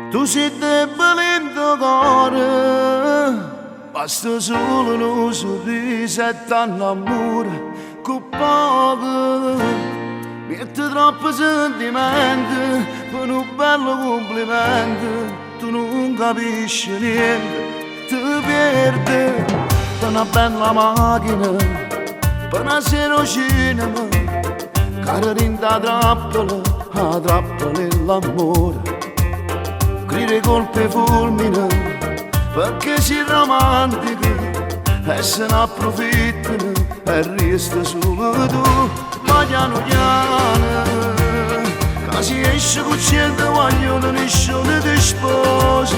Tu sei debole in tuo cuore, basta solo un sorriso e t'annamora con poco. Metti troppo sentimento per un bello complimento, tu non capisci niente, ti perdi per una bella macchina, per una sera cinema, cara rinda trappola, la trappola è l'amore. Grida colpe fulmina perché si romantica e se ne approfittano e resta solo tu. Ma piano piano che si esce con cento vogliono nessuno ti sposa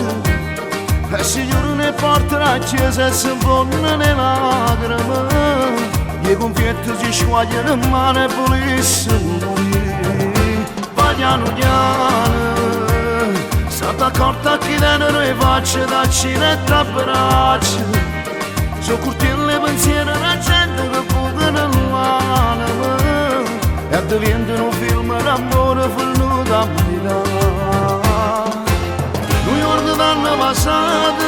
e signore ne porta la chiesa e si fondono le lacrime, gli confetti si squagliano in mano e volessero morire. Ma piano piano stata accorta che dentro le facce da cinetta a braccia, sono curti le pensieri la gente che fuga nell'anima e diventano un film d'amore venuto a Milano. Noi giorni d'anno passati,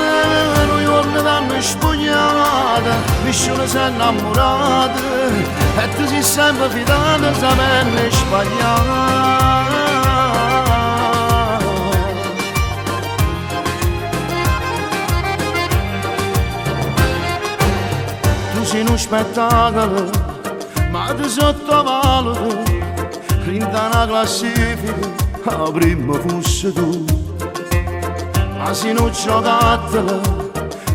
noi giorni d'anno spogliati, nessuno si è innamorato e tu sei sempre fidato sapendo sbagliare. Sei uno spettacolo, ma ti sottovaluto, rinda una classifica, la prima fosse tu. Ma sei uno giocattolo,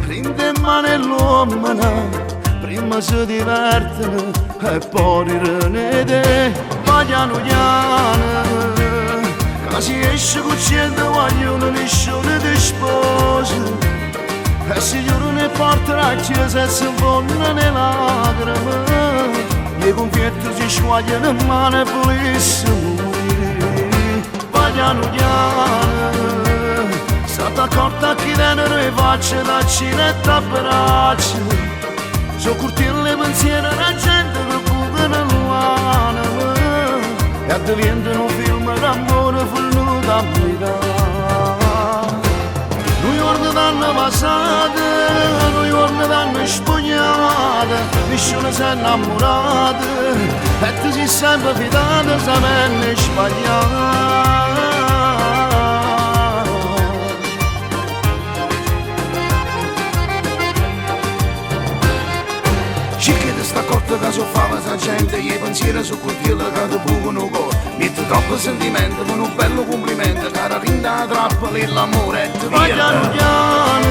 rinda in mano l'uomo, prima si divertono e poi rinete. Ma piano piano, che si esce con cento vogliono nessuno ti sposa e signore ne porta la chiesa e si fondono le lacrime, gli confetti si squagliano in mano e volessero morire. Ma piano piano stata accorta che dentro le facce da cinetta a braccia, sono curti le pensieri la gente che fuga nell'anima e diventano un film d'amore venuto a Milano. Noi giorni d'anno passati, noi giorni d'anno spogliati, nessuno si è innamorato e tu sei sempre fidato sapendo sbagliare. Cerchi di sta accorta che so fava sa gente, i pensieri su quel filo che ti bucano il cuore, metti troppo sentimento per un bello complimento, cara rinda la trappola e l'amore e ti viene. Ma piano piano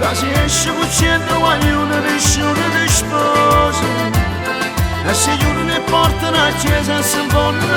che si esce con cento vogliono nessuno ti sposa e signore ne porta la chiesa e si fondono